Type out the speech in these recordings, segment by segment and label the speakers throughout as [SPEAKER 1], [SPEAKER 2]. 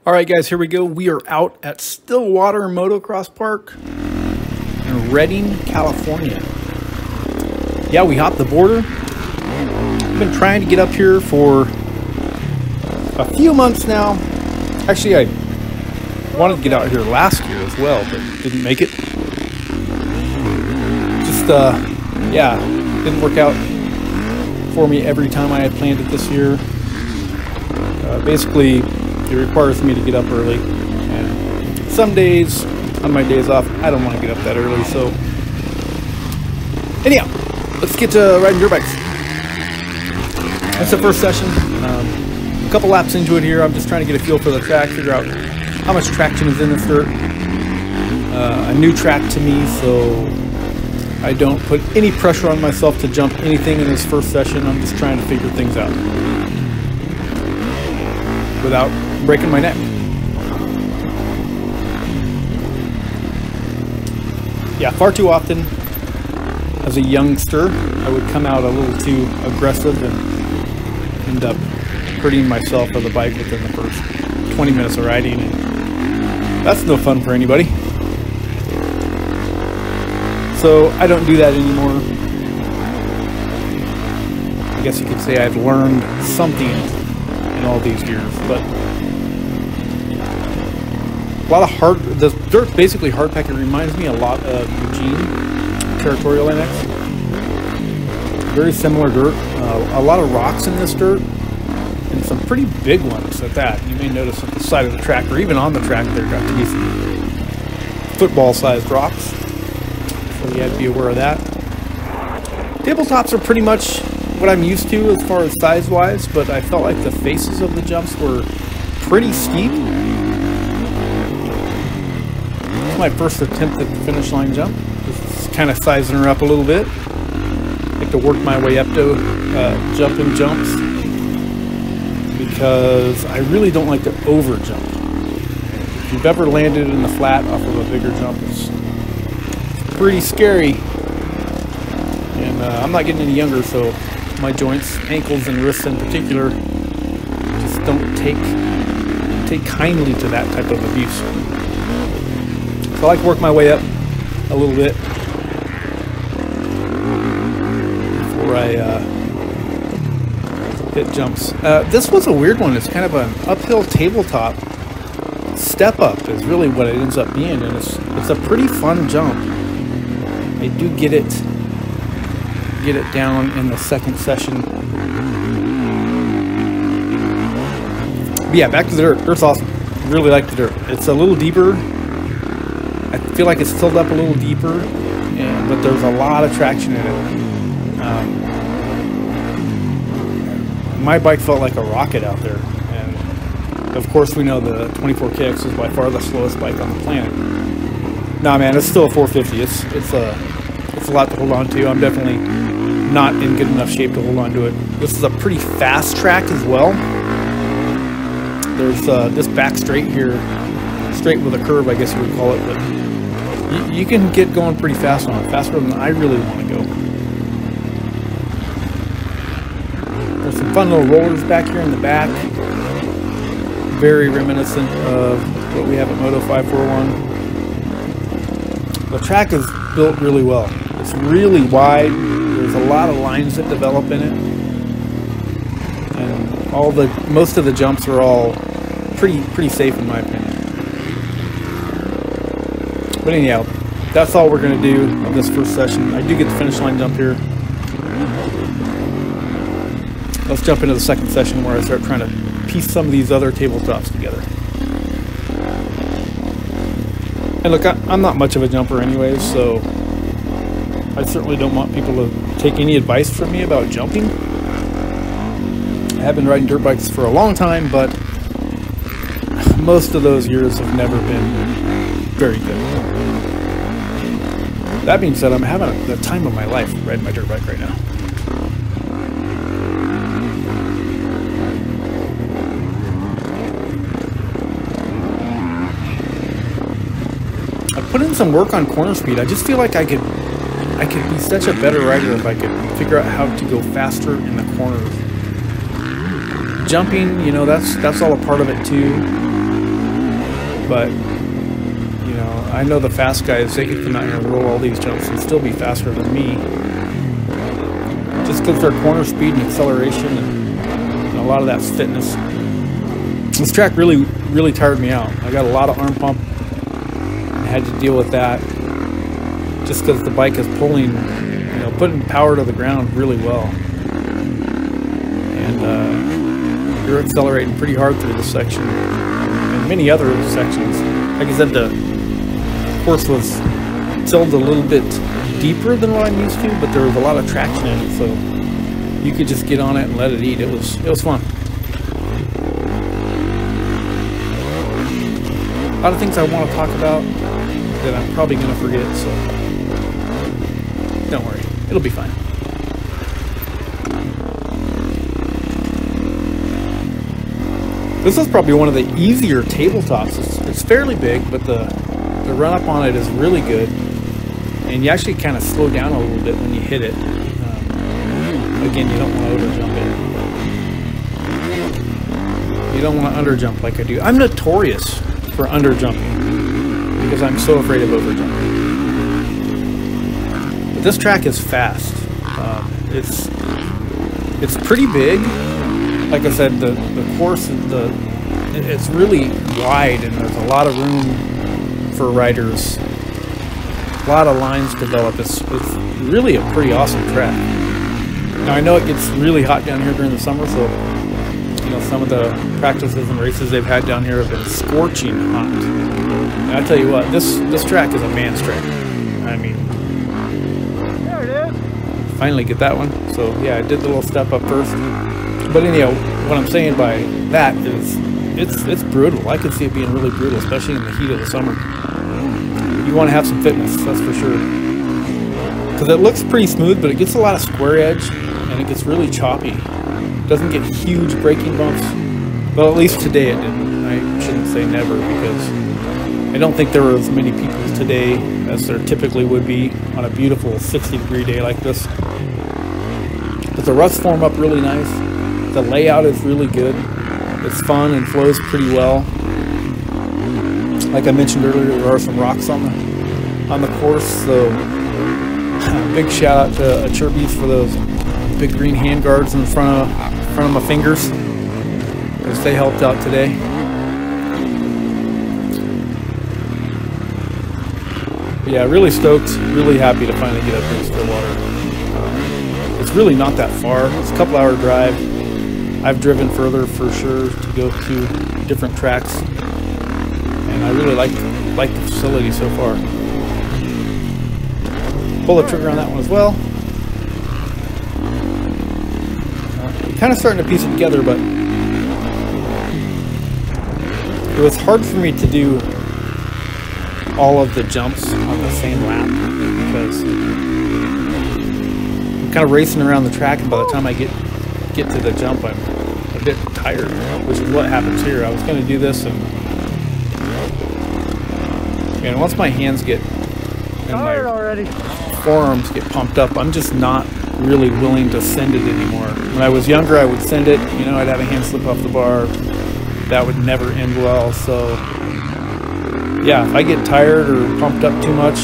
[SPEAKER 1] All right, guys, here we go. We are out at Stillwater Motocross Park in Redding, California. Yeah, we hopped the border. I've been trying to get up here for a few months now. Actually, I wanted to get out here last year as well, but didn't make it. Just, yeah, didn't work out for me every time I had planned it this year. Basically, it requires me to get up early, and some days, on my days off, I don't want to get up that early, so anyhow, let's get to riding dirt bikes. That's the first session. A couple laps into it here. I'm just trying to get a feel for the track, figure out how much traction is in this dirt. A new track to me, so I don't put any pressure on myself to jump anything in this first session. I'm just trying to figure things out without breaking my neck. Yeah, far too often as a youngster, I would come out a little too aggressive and end up hurting myself or the bike within the first 20 minutes of riding. And that's no fun for anybody. So I don't do that anymore. I guess you could say I've learned something in all these years, but a lot of the dirt basically hard pack. It reminds me a lot of Eugene Territorial MX. Very similar dirt. A lot of rocks in this dirt, and some pretty big ones at that. You may notice at the side of the track, or even on the track, there got to be some football-sized rocks. So you had to be aware of that. Tabletops are pretty much what I'm used to as far as size-wise, but I felt like the faces of the jumps were pretty steep. It's my first attempt at the finish line jump. Just kind of sizing her up a little bit. I like to work my way up to jumping jumps because I really don't like to over jump. If you've ever landed in the flat off of a bigger jump, it's pretty scary. And I'm not getting any younger, so my joints, ankles and wrists in particular, just don't take kindly to that type of abuse. So I like to work my way up a little bit before I hit jumps. This was a weird one. It's kind of an uphill tabletop. Step up is really what it ends up being, and it's a pretty fun jump. I do get it down in the second session. But yeah, back to the dirt. Dirt's awesome. Really like the dirt. It's a little deeper. I feel like it's filled up a little deeper, but there's a lot of traction in it. My bike felt like a rocket out there, and of course we know the 24 KX is by far the slowest bike on the planet. Nah, man, it's still a 450. It's a lot to hold on to. I'm definitely not in good enough shape to hold on to it. This is a pretty fast track as well. There's this back straight here, straight with a curve, I guess you would call it, but you can get going pretty fast on it, faster than I really want to go. There's some fun little rollers back here in the back, very reminiscent of what we have at Moto 541. The track is built really well. It's really wide. There's a lot of lines that develop in it, and most of the jumps are all pretty safe in my opinion. But anyhow, that's all we're going to do of this first session. I do get the finish line jump here. Let's jump into the second session where I start trying to piece some of these other tabletops together. And look, I'm not much of a jumper anyways, so I certainly don't want people to take any advice from me about jumping. I have been riding dirt bikes for a long time, but most of those years have never been very good. That being said, I'm having the time of my life riding my dirt bike right now. I put in some work on corner speed. I just feel like I could be such a better rider if I could figure out how to go faster in the corners. Jumping, you know, that's all a part of it too. But you know, I know the fast guys, they could come out here and roll all these jumps and still be faster than me. Just because their corner speed and acceleration and a lot of that's fitness. This track really tired me out. I got a lot of arm pump. I had to deal with that just because the bike is pulling, you know, putting power to the ground really well. And you're accelerating pretty hard through this section and many other sections. Like I said, the course was tilled a little bit deeper than what I'm used to, but there was a lot of traction in it, so you could just get on it and let it eat. It was fun. A lot of things I want to talk about that I'm probably going to forget, so don't worry, it'll be fine. This is probably one of the easier tabletops. It's fairly big, but the run up on it is really good, and you actually kind of slow down a little bit when you hit it. Again, you don't want to over jump it. You don't want to under jump like I do. I'm notorious for under jumping because I'm so afraid of over jumping. But this track is fast. It's pretty big. Like I said, the course, it's really wide, and there's a lot of room for riders. A lot of lines develop. It's really a pretty awesome track. Now I know it gets really hot down here during the summer, so you know some of the practices and races they've had down here have been scorching hot. And I tell you what, this track is a man's track. I mean, there it is. Finally get that one. So yeah, I did the little step up first. But anyhow, what I'm saying by that is it's brutal. I could see it being really brutal, especially in the heat of the summer. You want to have some fitness, that's for sure. Because it looks pretty smooth, but it gets a lot of square edge, and it gets really choppy. It doesn't get huge braking bumps. Well, at least today it didn't. I shouldn't say never, because I don't think there were as many people today as there typically would be on a beautiful 60-degree day like this. But the ruts form up really nice. The layout is really good. It's fun and flows pretty well. Like I mentioned earlier, there are some rocks on the course, so big shout out to Chirby's for those big green hand guards in front of my fingers, because they helped out today. But yeah, really stoked, really happy to finally get up here to Stillwater. It's really not that far. It's a couple-hour drive. I've driven further for sure to go to different tracks, and I really like the facility so far. Pull the trigger on that one as well. Kind of starting to piece it together, but it was hard for me to do all of the jumps on the same lap because I'm kind of racing around the track, and by the time I get to the jump, I'm a bit tired, which is what happens here. I was going to do this, and once my hands get and my forearms get pumped up, I'm just not really willing to send it anymore. When I was younger, I would send it, you know, I'd have a hand slip off the bar. That would never end well. So yeah, if I get tired or pumped up too much,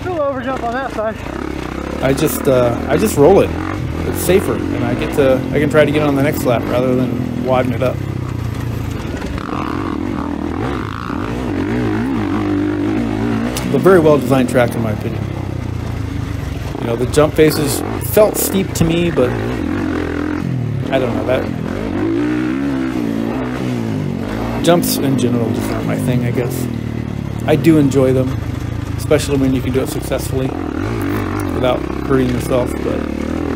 [SPEAKER 2] still overjump on that side.
[SPEAKER 1] I just roll it. It's safer, and I can try to get on the next lap rather than wadding it up. But very well designed track in my opinion. You know, the jump faces felt steep to me, but I don't know, that jumps in general just aren't my thing, I guess. I do enjoy them, especially when you can do it successfully without hurting yourself, but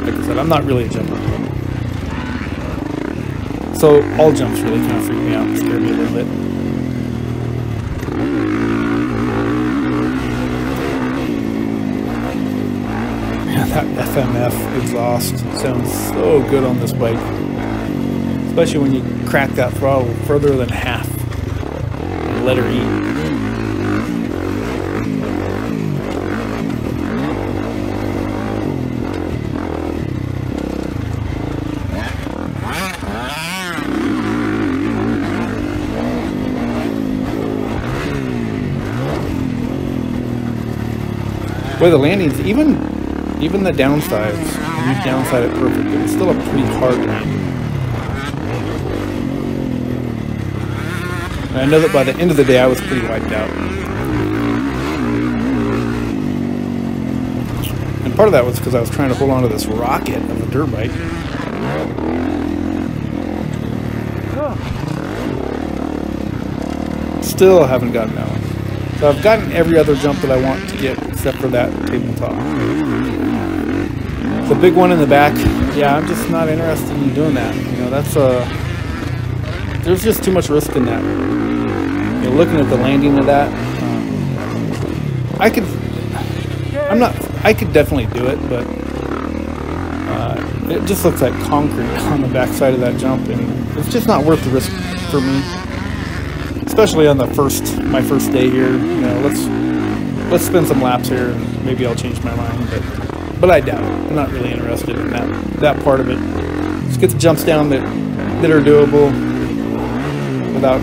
[SPEAKER 1] like I said, I'm not really a jumper. So all jumps really kind of freak me out and scare me a little bit. Man, that FMF exhaust sounds so good on this bike. Especially when you crack that throttle further than half and let her eat. The way the landings, even the downsides, you downside it perfect, it's still a pretty hard landing. And I know that by the end of the day, I was pretty wiped out. And part of that was because I was trying to hold on to this rocket of a dirt bike. Still haven't gotten that one. So I've gotten every other jump that I want to get except for that tabletop. The big one in the back, yeah, I'm just not interested in doing that. You know, that's there's just too much risk in that. You know, looking at the landing of that, I could definitely do it, but it just looks like concrete on the backside of that jump, and it's just not worth the risk for me. Especially on my first day here. You know, let's spin some laps here, and maybe I'll change my mind. But I doubt it. I'm not really interested in that part of it. Just get the jumps down that are doable without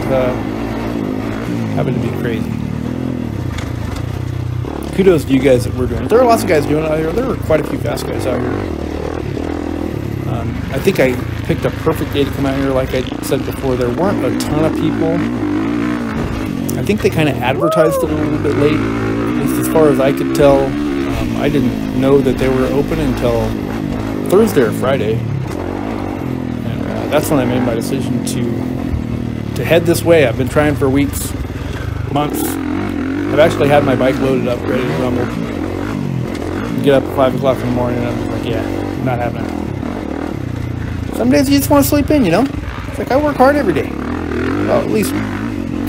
[SPEAKER 1] having to be crazy. Kudos to you guys that we're doing it. There are lots of guys doing it out here. There are quite a few fast guys out here. I think I picked a perfect day to come out here. Like I said before, there weren't a ton of people. I think they kind of advertised it a little bit late, at least as far as I could tell. I didn't know that they were open until Thursday or Friday, and that's when I made my decision to head this way. I've been trying for weeks, months. I've actually had my bike loaded up, ready to rumble. Get up at 5 o'clock in the morning, and I'm just like, yeah, not having it. Some days you just want to sleep in, you know? It's like I work hard every day. Well, at least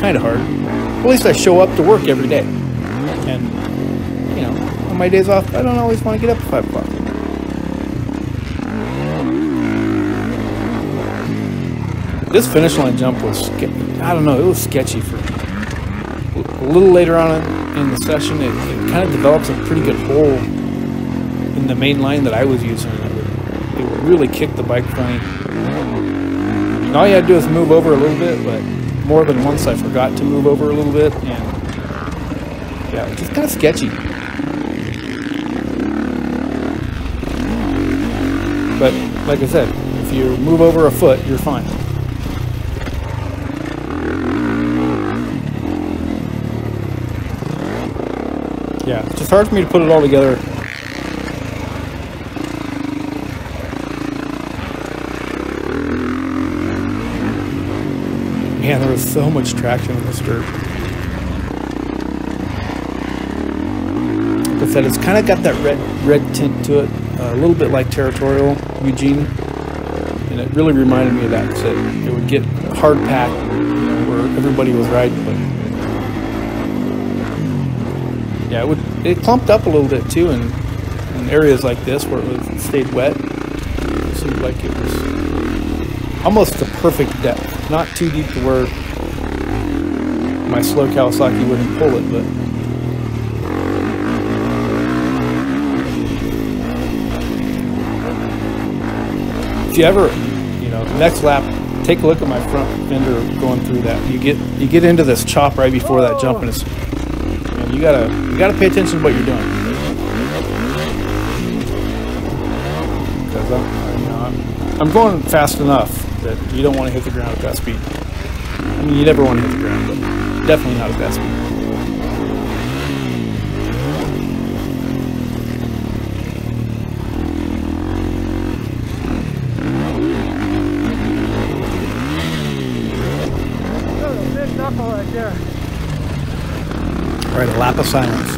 [SPEAKER 1] kind of hard. At least I show up to work every day. And, you know, on my days off, I don't always want to get up at 5 o'clock. This finish line jump was, I don't know, it was sketchy for me. A little later on in the session, it kind of develops a pretty good hole in the main line that I was using. It would really kick the bike funny. And all you had to do is move over a little bit, but more than once I forgot to move over a little bit, and yeah, it's just kind of sketchy. But like I said, if you move over a foot, you're fine. Yeah, it's just hard for me to put it all together. Man, there was so much traction in this dirt. Like I said, it's kind of got that red tint to it, a little bit like Territorial Eugene, and it really reminded me of that, because it would get hard packed, you know, where everybody was riding, but yeah, it clumped up a little bit too in areas like this where it stayed wet. It seemed like it was almost the perfect depth. Not too deep to where my slow Kawasaki wouldn't pull it, but if you ever, you know, next lap, take a look at my front fender going through that. You get into this chop right before that jump, and it's, you know, you gotta pay attention to what you're doing. Because I'm going fast enough that you don't want to hit the ground at that speed. I mean, you never want to hit the ground, but definitely not at that speed.
[SPEAKER 2] There's a big knuckle right there.
[SPEAKER 1] All right, a lap of silence.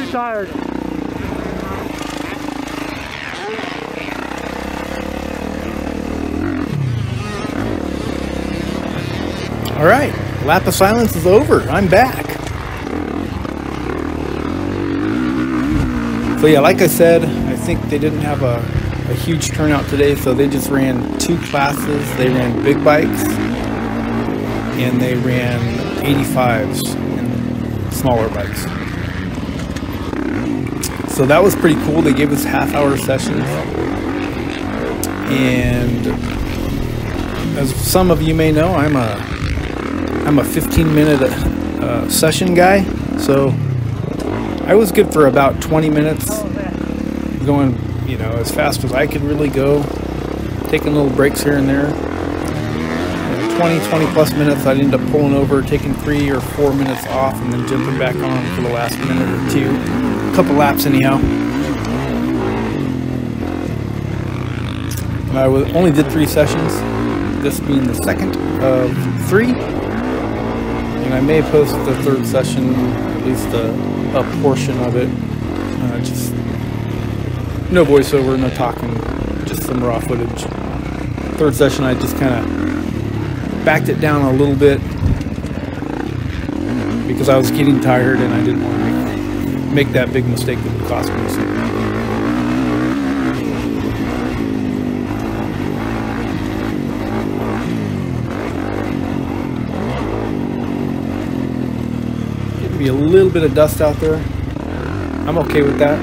[SPEAKER 2] I'm tired.
[SPEAKER 1] All right, lap of silence is over. I'm back. So yeah, like I said, I think they didn't have a huge turnout today, so they just ran 2 classes. They ran big bikes and they ran 85s and smaller bikes. So that was pretty cool. They gave us half-hour sessions, and as some of you may know, I'm a 15-minute session guy, so I was good for about 20 minutes, going, you know, as fast as I could really go, taking little breaks here and there. 20 plus minutes, I'd end up pulling over, taking 3 or 4 minutes off, and then jumping back on for the last minute or 2. A couple laps anyhow. And I only did 3 sessions, this being the second of 3. And I may post the 3rd session, at least a portion of it. Just no voiceover, no talking, just some raw footage. 3rd session, I just kind of backed it down a little bit because I was getting tired and I didn't want to make that big mistake that would cost me something. Be a little bit of dust out there. I'm okay with that.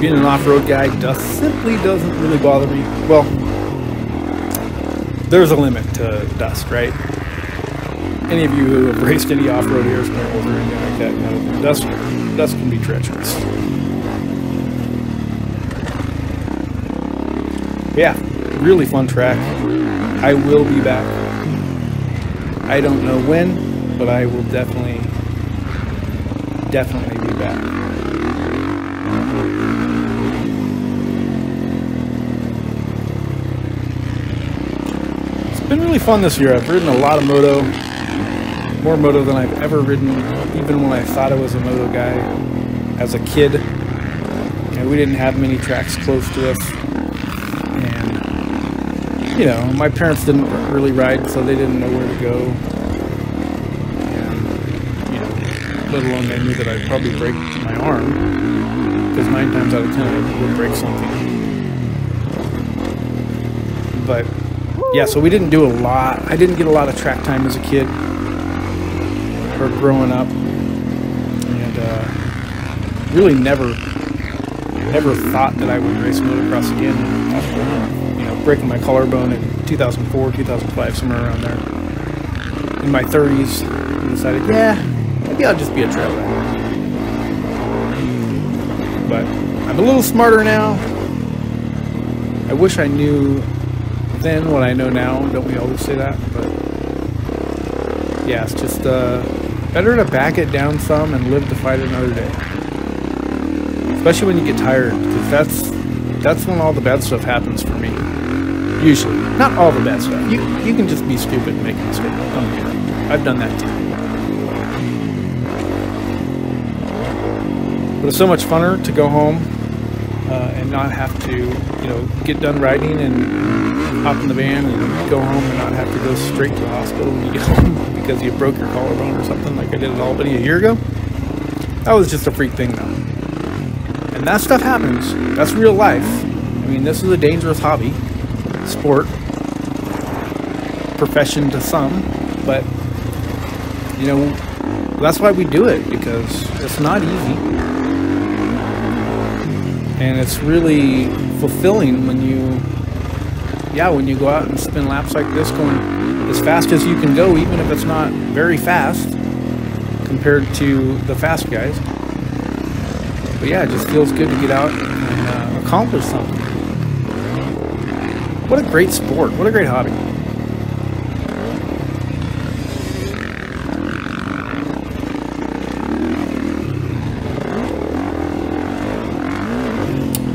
[SPEAKER 1] Being an off-road guy, dust simply doesn't really bother me. Well, there's a limit to dust, right? Any of you who have raced any off-road air snows or anything like that, you know, dust can be treacherous. Yeah, really fun track. I will be back. I don't know when, but I will definitely be back. It's been really fun this year. I've ridden a lot of moto, more moto than I've ever ridden, even when I thought I was a moto guy as a kid. You know, we didn't have many tracks close to us, and you know, my parents didn't really ride, so they didn't know where to go. Let alone they knew that I'd probably break my arm, because 9 times out of 10 I would break something. But yeah, so we didn't do a lot. I didn't get a lot of track time as a kid or growing up, and really never thought that I would race motocross again after, you know, breaking my collarbone in 2004, 2005, somewhere around there. In my 30s, I decided, yeah, maybe I'll just be a trail rider. But I'm a little smarter now. I wish I knew then what I know now. Don't we always say that? But yeah, it's just better to back it down some and live to fight another day. Especially when you get tired, because that's when all the bad stuff happens for me. Usually. Not all the bad stuff. You can just be stupid and make a mistake. I've done that too. But it's so much funner to go home and not have to, you know, get done riding and hop in the van and go home and not have to go straight to the hospital when you get home because you broke your collarbone or something like I did at Albany a year ago. That was just a freak thing though. And that stuff happens. That's real life. I mean, this is a dangerous hobby, sport, profession to some, but, you know, that's why we do it, because it's not easy. And it's really fulfilling when you go out and spin laps like this, going as fast as you can go, even if it's not very fast compared to the fast guys. But yeah, it just feels good to get out and accomplish something. What a great sport. What a great hobby.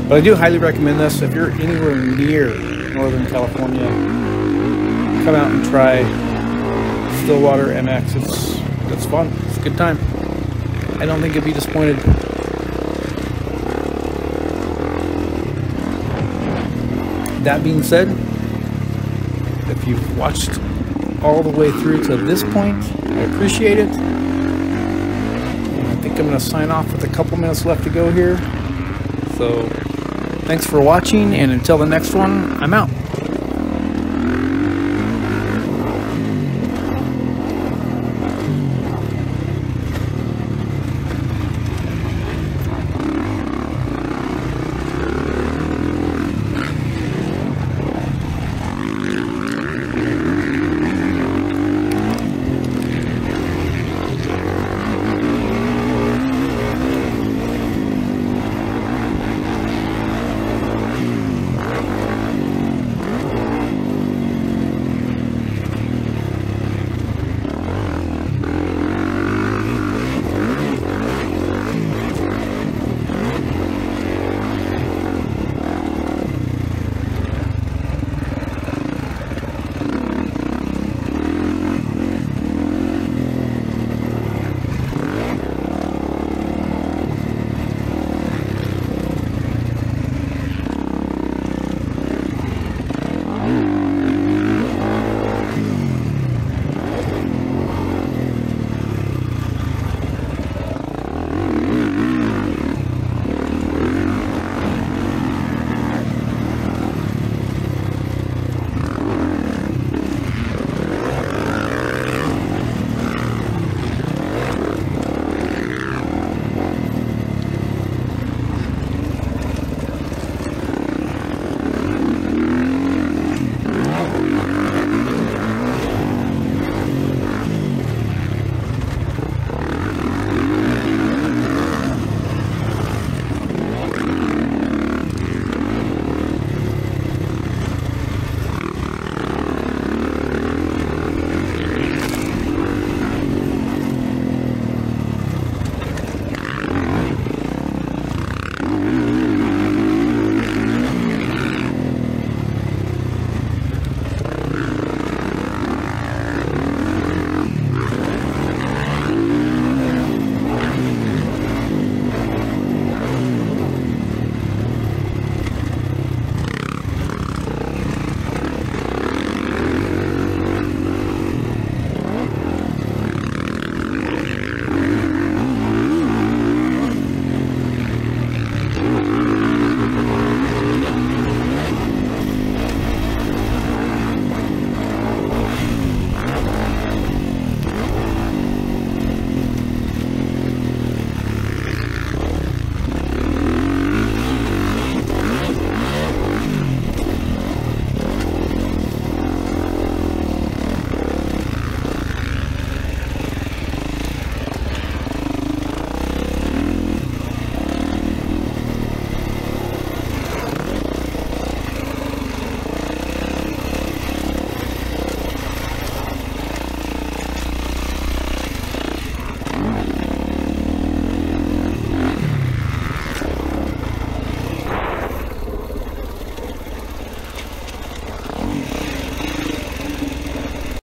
[SPEAKER 1] But I do highly recommend this. If you're anywhere near Northern California, come out and try Stillwater MX. It's fun. It's a good time. I don't think you'll be disappointed. That being said, if you've watched all the way through to this point, I appreciate it. And I think I'm going to sign off with a couple minutes left to go here. So, thanks for watching, and until the next one, I'm out.